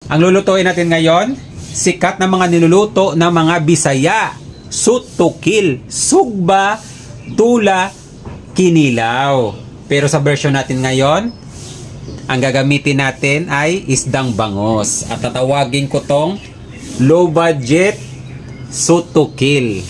Ang lulutuin natin ngayon, sikat na mga niluluto na mga Bisaya. Sutukil, sugba, tula, kinilaw. Pero sa version natin ngayon, ang gagamitin natin ay isdang bangos. At tatawagin ko tong low budget sutukil.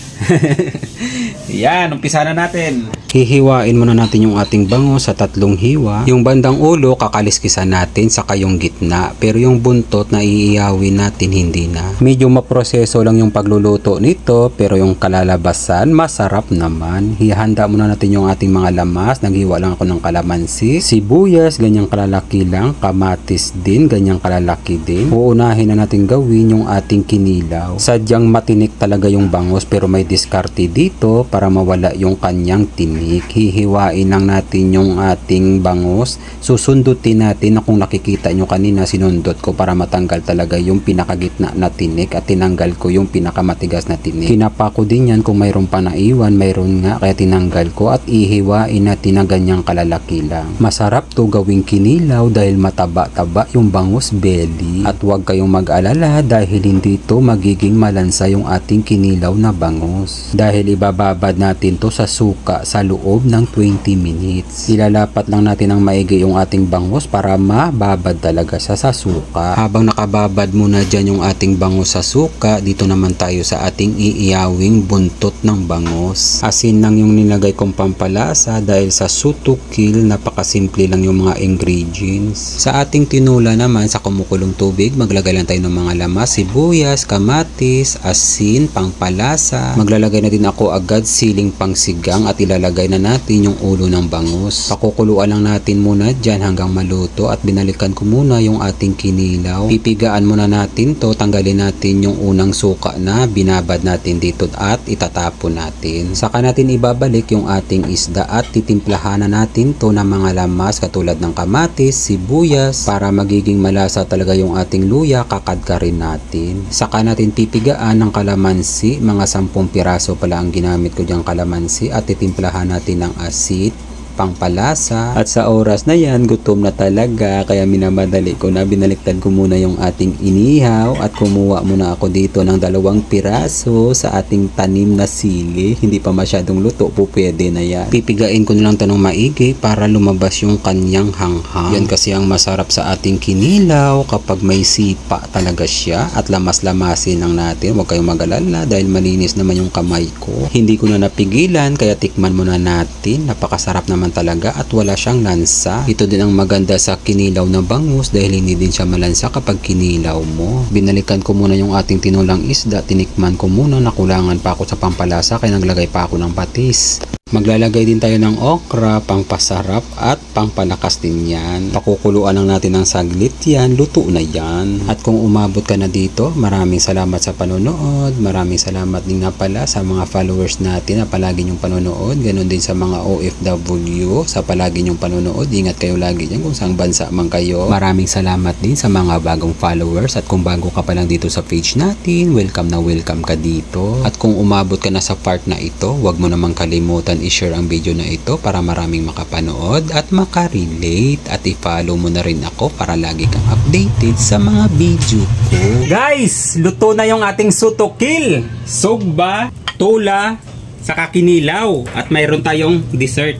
Yan, umpisa na natin. Hihiwain muna natin yung ating bangos sa 3 hiwa. Yung bandang ulo, kakaliskisan natin, saka yung gitna. Pero yung buntot na iiyawin natin, hindi na. Medyo maproseso lang yung pagluluto nito, pero yung kalalabasan, masarap naman. Hihanda muna natin yung ating mga lamas. Naghiwa lang ako ng kalamansi, sibuyas, ganyang kalalaki lang, kamatis din, ganyang kalalaki din. Uunahin na natin gawin yung ating kinilaw. Sadyang matinik talaga yung bangos, pero may diskarte dito para mawala yung kanyang tinik. Hihiwain lang natin yung ating bangos. Susundutin natin na kung nakikita nyo kanina, sinundot ko para matanggal talaga yung pinakagitna na tinik at tinanggal ko yung pinakamatigas na tinik. Kinapa ko din yan kung mayroon pa naiwan, mayroon nga, kaya tinanggal ko at ihiwain natin na ganyang kalalaki lang. Masarap to gawing kinilaw dahil mataba-taba yung bangus belly. At huwag kayong mag-alala dahil hindi to magiging malansa yung ating kinilaw na bangus. Dahil ibababad natin to sa suka sa loob ng 20 minutes. Ilalapat lang natin ng maigi yung ating bangus para mababad talaga siya sa suka. Habang nakababad muna dyan yung ating bangus sa suka, dito naman tayo sa ating iiyawing buntot ng bangus. Asin lang yung nilagay kong pampalasa dahil sa sutukil, napakasimple lang yung mga ingredients. Sa ating tinula naman, sa kumukulong tubig, maglagay lang tayo ng mga lamas, sibuyas, kamatis, asin, pangpalasa. Maglalagay na din ako agad siling pangsigang at ilalagay na natin yung ulo ng bangus. Pakukuluan lang natin muna dyan hanggang maluto at binalikan ko muna yung ating kinilaw. Pipigaan muna natin to, tanggalin natin yung unang suka na binabad natin dito at itatapon natin. Saka natin ibabalik yung ating isda at titimplahan na natin to ng mga lamas katulad ng kamatis, sibuyas para magiging malasa talaga yung ating luya, kakadkarin natin. Saka natin pipigaan ng kalamansi, mga 10 piraso pala ang ginamit ko diyang kalamansi at titimplahan natin ng asin, pangpalasa. At sa oras na yan, gutom na talaga kaya minamadali ko na, binaliktad ko muna yung ating inihaw at kumuha muna ako dito ng 2 piraso sa ating tanim na sili. Hindi pa masyadong luto po, pwede na yan. Pipigain ko nilang tanong maigi para lumabas yung kanyang hanghang. Yan kasi ang masarap sa ating kinilaw kapag may sipa talaga siya at lamas-lamasin lang natin. Huwag kayong mag-alala dahil malinis naman yung kamay ko. Hindi ko na napigilan kaya tikman muna natin. Napakasarap naman talaga at wala siyang lansa. Ito din ang maganda sa kinilaw na bangus dahil hindi din siya malansa kapag kinilaw mo. Binalikan ko muna yung ating tinulang isda, tinikman ko muna, nakulangan pa ako sa pampalasa kaya naglagay pa ako ng patis. Maglalagay din tayo ng okra, pangpasarap at pangpalakas din yan. Pakukuluan lang natin ng saglit yan, luto na yan. At kung umabot ka na dito, maraming salamat sa panonood. Maraming salamat din nga pala sa mga followers natin na palagi nyong panonood. Ganon din sa mga OFW sa palagi nyong panonood. Ingat kayo lagi dyan kung saan bansa man kayo. Maraming salamat din sa mga bagong followers. At kung bago ka pa lang dito sa page natin, welcome na welcome ka dito. At kung umabot ka na sa part na ito, huwag mo namang kalimutan i-share ang video na ito para maraming makapanood at makarelate at i-follow mo na rin ako para lagi kang updated sa mga video ko. Guys, luto na yung ating sutukil, sugba, tula, saka kinilaw at mayroon tayong dessert,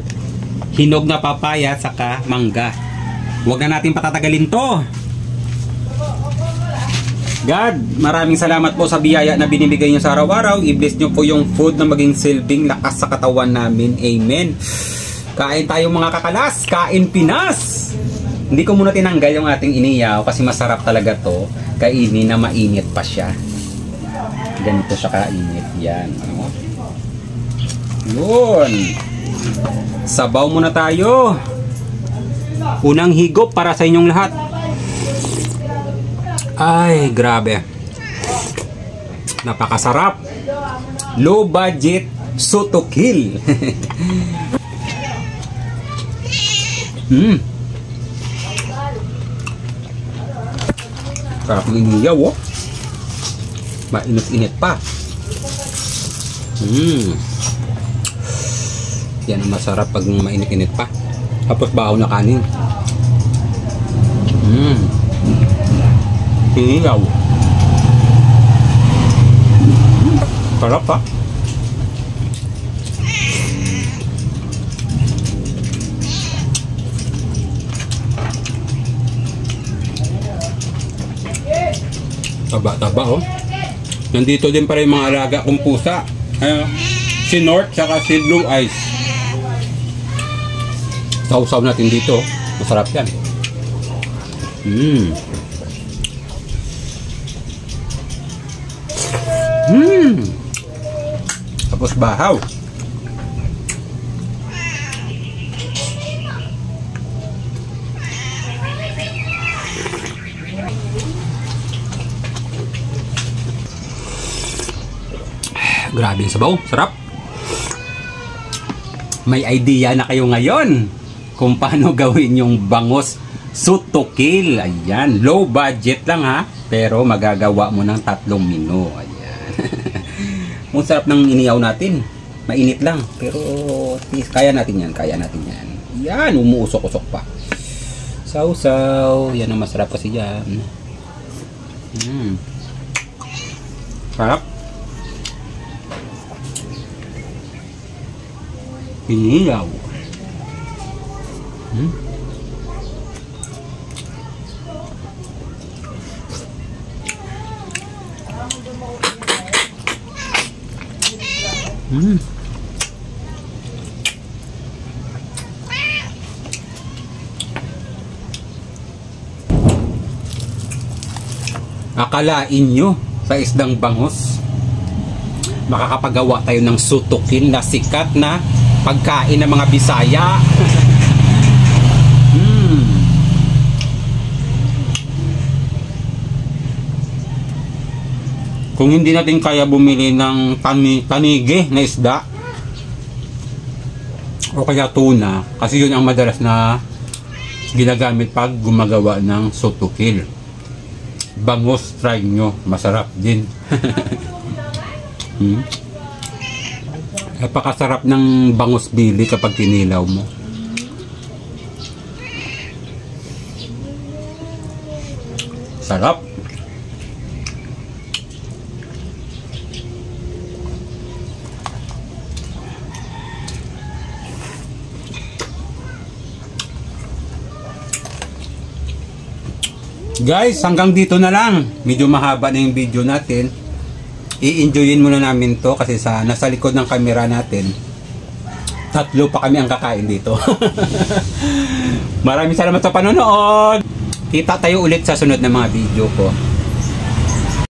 hinog na papaya saka mangga. Huwag na natin patatagalin to. God, maraming salamat po sa biyaya na binibigay nyo sa araw-araw. I-bless nyo po yung food na maging silbing lakas sa katawan namin. Amen. Kain tayo mga kakalas. Kain Pinas. Hindi ko muna tinanggal yung ating iniyaw kasi masarap talaga to. Kainin na mainit pa siya. Ganito siya kainit. Yan. Yun. Sabaw muna tayo. Unang higop para sa inyong lahat. Ay, grabe. Napakasarap. Low budget sutukil. Sarap ng iniyaw, oh. Mainit-init pa. Yan ang masarap pag mainit-init pa. Tapos bahaw na kanin. Kinilaw. Sarap ha. Taba-taba oh. Nandito din para yung mga alaga kong pusa. Si North saka si Blue Eyes. Sausaw natin dito. Masarap yan. Tapos bahaw. Grabe yung sabaw. Sarap. May idea na kayo ngayon kung paano gawin yung bangus Shoot to Kill. Ayan. Low budget lang ha. Pero magagawa mo ng 3 menu. Ayan. Ang sarap ng iniyaw natin. Mainit lang. Pero kaya natin yan. Kaya natin yan. Yan. Umuusok-usok pa. Sausaw. Yan ang masarap kasi yan. Sarap. Iniyaw. Akalain nyo sa isdang bangus makakapagawa tayo ng shoot to kill na sikat na pagkain ng mga Bisaya. Kung hindi natin kaya bumili ng tanige na isda o kaya tuna, kasi yun ang madalas na ginagamit pag gumagawa ng shoot to kill. Bangus, try nyo. Masarap din. Napakasarap ng bangus bili kapag kinilaw mo. Sarap. Guys, hanggang dito na lang. Medyo mahaba na yung video natin. I-enjoyin muna namin to kasi nasa likod ng camera natin 3 pa kami ang kakain dito. Maraming salamat sa panonood. Kita tayo ulit sa sunod na mga video ko.